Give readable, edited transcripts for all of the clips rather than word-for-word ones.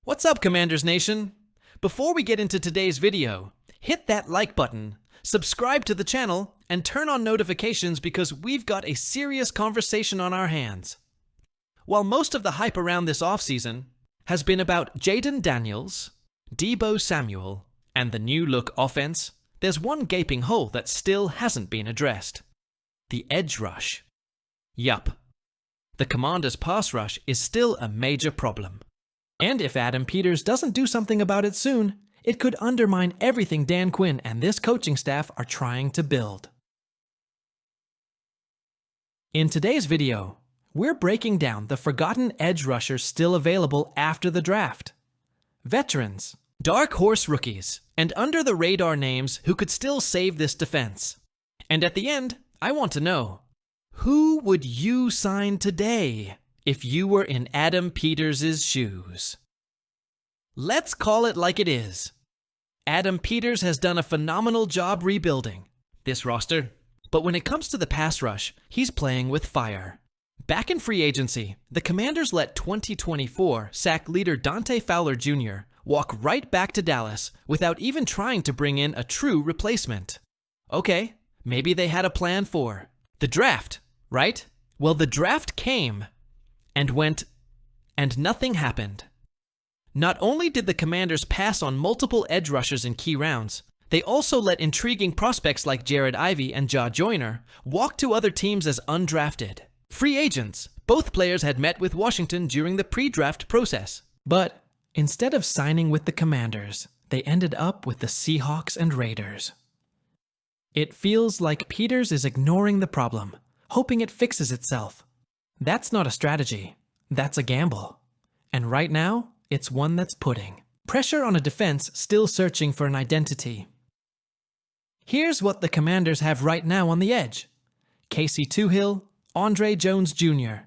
What's up, Commanders Nation? Before we get into today's video, hit that like button, subscribe to the channel, and turn on notifications because we've got a serious conversation on our hands. While most of the hype around this offseason has been about Jaden Daniels, Deebo Samuel, and the new look offense, there's one gaping hole that still hasn't been addressed. The edge rush. Yup. The Commanders' pass rush is still a major problem. And if Adam Peters doesn't do something about it soon, it could undermine everything Dan Quinn and this coaching staff are trying to build. In today's video, we're breaking down the forgotten edge rushers still available after the draft. Veterans, dark horse rookies, and under-the-radar names who could still save this defense. And at the end, I want to know, who would you sign today if you were in Adam Peters' shoes? Let's call it like it is. Adam Peters has done a phenomenal job rebuilding this roster, but when it comes to the pass rush, he's playing with fire. Back in free agency, the Commanders let 2024 sack leader Dante Fowler Jr. walk right back to Dallas without even trying to bring in a true replacement. Okay, maybe they had a plan for the draft, right? Well, the draft came and went, and nothing happened. Not only did the Commanders pass on multiple edge rushers in key rounds, they also let intriguing prospects like Jared Ivey and Ja Joyner walk to other teams as undrafted free agents. Both players had met with Washington during the pre-draft process. But instead of signing with the Commanders, they ended up with the Seahawks and Raiders. It feels like Peters is ignoring the problem, hoping it fixes itself. That's not a strategy. That's a gamble. And right now, it's one that's putting pressure on a defense still searching for an identity. Here's what the Commanders have right now on the edge. Casey Toohill, Andre Jones Jr.,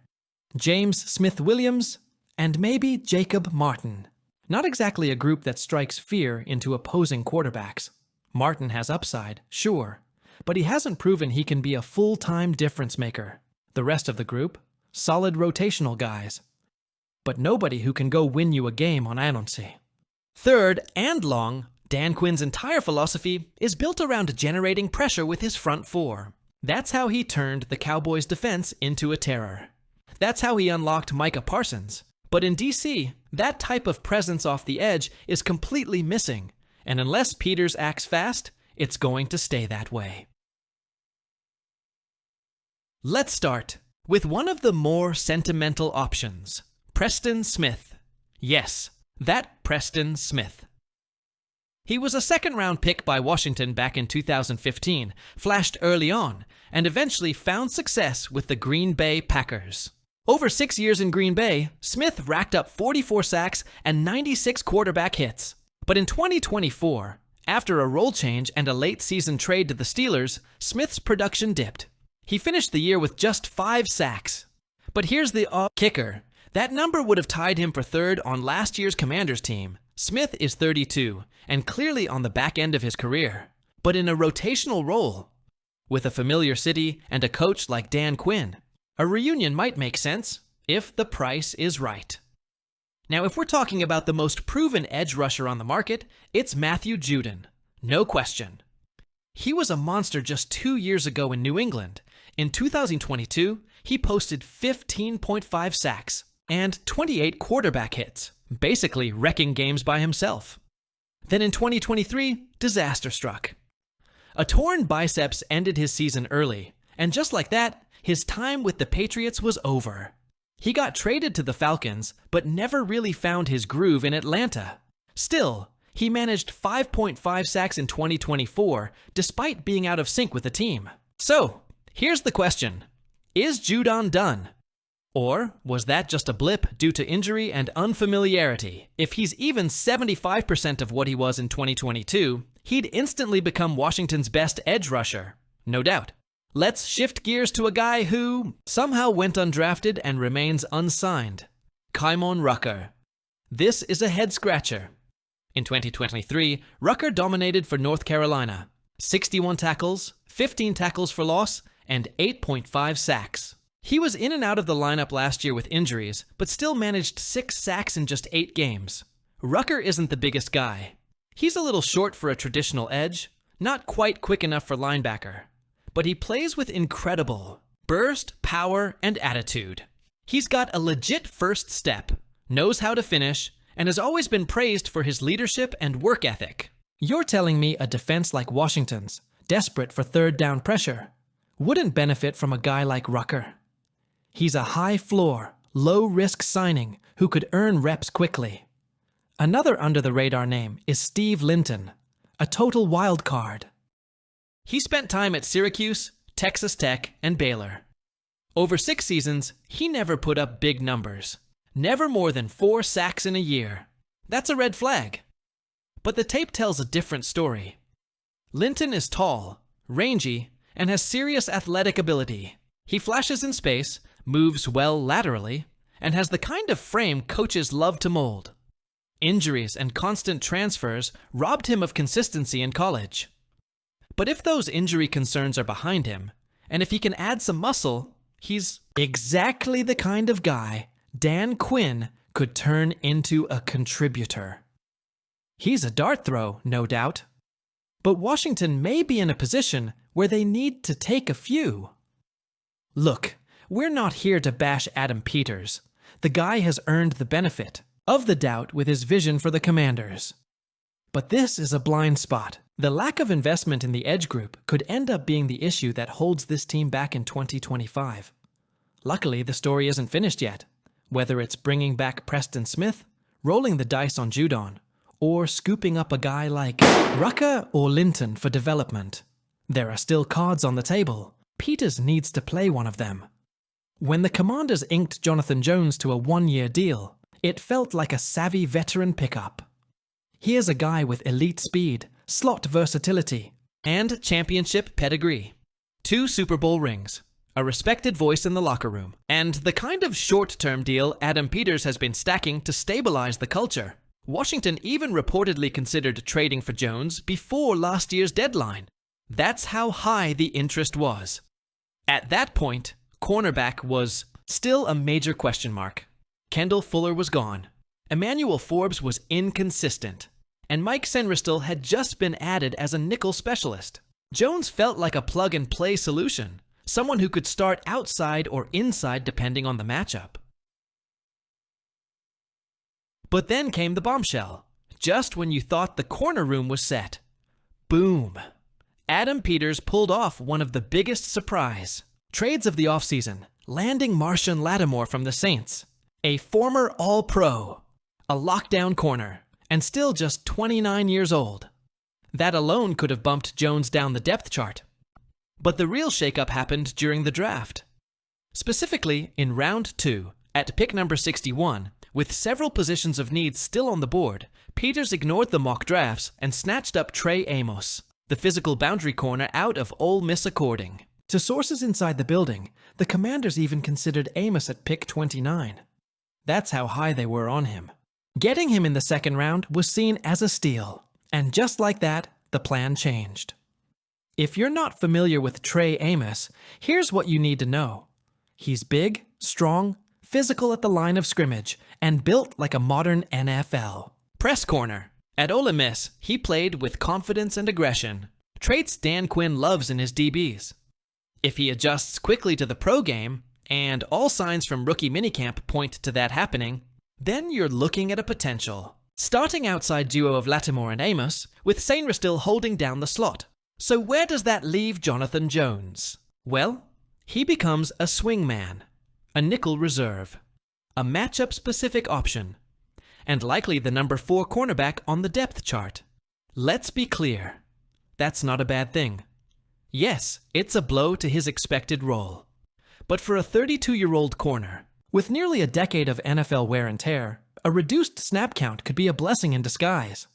James Smith-Williams, and maybe Jacob Martin. Not exactly a group that strikes fear into opposing quarterbacks. Martin has upside, sure, but he hasn't proven he can be a full-time difference maker. The rest of the group, solid rotational guys, but nobody who can go win you a game on anoncy. Third and long, Dan Quinn's entire philosophy is built around generating pressure with his front four. That's how he turned the Cowboys' defense into a terror. That's how he unlocked Micah Parsons. But in DC, that type of presence off the edge is completely missing, and unless Peters acts fast, it's going to stay that way. Let's start with one of the more sentimental options, Preston Smith. Yes, that Preston Smith. He was a second-round pick by Washington back in 2015, flashed early on, and eventually found success with the Green Bay Packers. Over 6 years in Green Bay, Smith racked up 44 sacks and 96 quarterback hits. But in 2024, after a role change and a late-season trade to the Steelers, Smith's production dipped. He finished the year with just 5 sacks. But here's the kicker. That number would have tied him for third on last year's Commanders team. Smith is 32 and clearly on the back end of his career, but in a rotational role. With a familiar city and a coach like Dan Quinn, a reunion might make sense if the price is right. Now, if we're talking about the most proven edge rusher on the market, it's Matthew Judon. No question. He was a monster just 2 years ago in New England. In 2022, he posted 15.5 sacks and 28 quarterback hits, basically wrecking games by himself. Then in 2023, disaster struck. A torn biceps ended his season early, and just like that, his time with the Patriots was over. He got traded to the Falcons, but never really found his groove in Atlanta. Still, he managed 5.5 sacks in 2024, despite being out of sync with the team. So, here's the question. Is Judon done? Or was that just a blip due to injury and unfamiliarity? If he's even 75% of what he was in 2022, he'd instantly become Washington's best edge rusher. No doubt. Let's shift gears to a guy who somehow went undrafted and remains unsigned. Kaimon Rucker. This is a head-scratcher. In 2023, Rucker dominated for North Carolina. 61 tackles, 15 tackles for loss, and 8.5 sacks. He was in and out of the lineup last year with injuries, but still managed 6 sacks in just 8 games. Rucker isn't the biggest guy. He's a little short for a traditional edge, not quite quick enough for linebacker, but he plays with incredible burst, power, and attitude. He's got a legit first step, knows how to finish, and has always been praised for his leadership and work ethic. You're telling me a defense like Washington's, desperate for third down pressure, wouldn't benefit from a guy like Rucker? He's a high-floor, low-risk signing who could earn reps quickly. Another under-the-radar name is Steve Linton, a total wild card. He spent time at Syracuse, Texas Tech, and Baylor. Over 6 seasons, he never put up big numbers. Never more than 4 sacks in a year. That's a red flag. But the tape tells a different story. Linton is tall, rangy, and has serious athletic ability. He flashes in space, moves well laterally, and has the kind of frame coaches love to mold. Injuries and constant transfers robbed him of consistency in college. But if those injury concerns are behind him, and if he can add some muscle, he's exactly the kind of guy Dan Quinn could turn into a contributor. He's a dart throw, no doubt. But Washington may be in a position where they need to take a few. Look, we're not here to bash Adam Peters. The guy has earned the benefit of the doubt with his vision for the Commanders. But this is a blind spot. The lack of investment in the edge group could end up being the issue that holds this team back in 2025. Luckily, the story isn't finished yet. Whether it's bringing back Preston Smith, rolling the dice on Judon, or scooping up a guy like Rucker or Linton for development, there are still cards on the table. Peters needs to play one of them. When the Commanders inked Jonathan Jones to a 1-year deal, it felt like a savvy veteran pickup. Here's a guy with elite speed, slot versatility, and championship pedigree. 2 Super Bowl rings, a respected voice in the locker room, and the kind of short-term deal Adam Peters has been stacking to stabilize the culture. Washington even reportedly considered trading for Jones before last year's deadline. That's how high the interest was. At that point, cornerback was still a major question mark. Kendall Fuller was gone. Emmanuel Forbes was inconsistent. And Mike Senristil had just been added as a nickel specialist. Jones felt like a plug-and-play solution, someone who could start outside or inside depending on the matchup. But then came the bombshell. Just when you thought the corner room was set. Boom. Adam Peters pulled off one of the biggest surprise trades of the offseason, landing Marshawn Lattimore from the Saints, a former All-Pro, a lockdown corner, and still just 29 years old. That alone could have bumped Jones down the depth chart. But the real shakeup happened during the draft. Specifically, in round 2, at pick number 61, with several positions of need still on the board, Peters ignored the mock drafts and snatched up Trey Amos, the physical boundary corner out of Ole Miss according. To sources inside the building, the Commanders even considered Amos at pick 29. That's how high they were on him. Getting him in the second round was seen as a steal, and just like that, the plan changed. If you're not familiar with Trey Amos, here's what you need to know. He's big, strong, physical at the line of scrimmage, and built like a modern NFL. Press corner. At Ole Miss, he played with confidence and aggression, traits Dan Quinn loves in his DBs. If he adjusts quickly to the pro game, and all signs from rookie minicamp point to that happening, then you're looking at a potential. Starting outside duo of Lattimore and Amos, with Senristil holding down the slot. So where does that leave Jonathan Jones? Well, he becomes a swing man, a nickel reserve, a matchup-specific option, and likely the number 4 cornerback on the depth chart. Let's be clear, that's not a bad thing. Yes, it's a blow to his expected role. But for a 32-year-old corner, with nearly a decade of NFL wear and tear, a reduced snap count could be a blessing in disguise.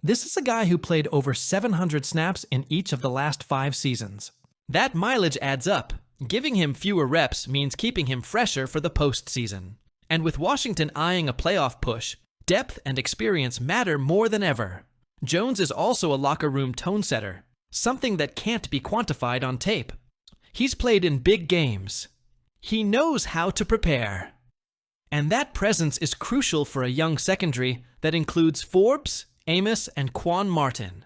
This is a guy who played over 700 snaps in each of the last 5 seasons. That mileage adds up. Giving him fewer reps means keeping him fresher for the postseason. And with Washington eyeing a playoff push, depth and experience matter more than ever. Jones is also a locker room tone setter, something that can't be quantified on tape. He's played in big games. He knows how to prepare. And that presence is crucial for a young secondary that includes Forbes, Amos, and Quan Martin.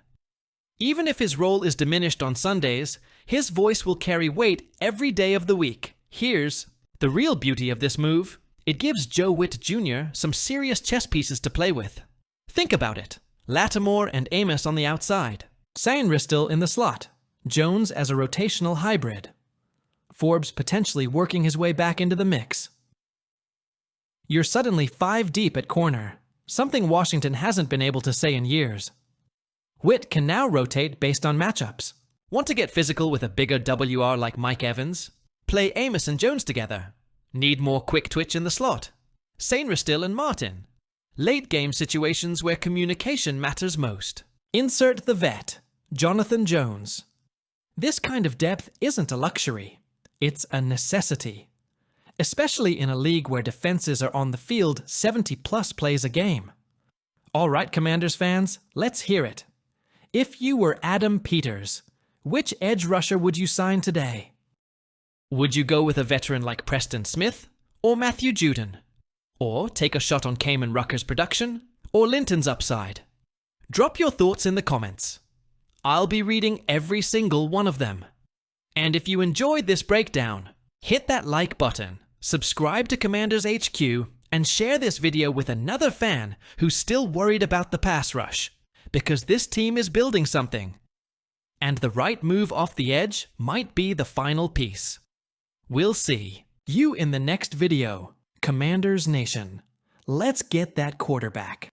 Even if his role is diminished on Sundays, his voice will carry weight every day of the week. Here's the real beauty of this move. It gives Joe Witt Jr. some serious chess pieces to play with. Think about it. Lattimore and Amos on the outside. Sainristil in the slot. Jones as a rotational hybrid. Forbes potentially working his way back into the mix. You're suddenly 5 deep at corner, something Washington hasn't been able to say in years. Witt can now rotate based on matchups. Want to get physical with a bigger WR like Mike Evans? Play Amos and Jones together. Need more quick twitch in the slot? Sainristil and Martin. Late game situations where communication matters most. Insert the vet, Jonathan Jones. This kind of depth isn't a luxury. It's a necessity. Especially in a league where defenses are on the field 70+ plays a game. All right, Commanders fans, let's hear it. If you were Adam Peters, which edge rusher would you sign today? Would you go with a veteran like Preston Smith or Matthew Judon? Or take a shot on Kamen Rucker's production or Linton's upside? Drop your thoughts in the comments. I'll be reading every single one of them. And if you enjoyed this breakdown, hit that like button, subscribe to Commanders HQ, and share this video with another fan who's still worried about the pass rush. Because this team is building something. And the right move off the edge might be the final piece. We'll see you in the next video, Commanders Nation. Let's get that quarterback.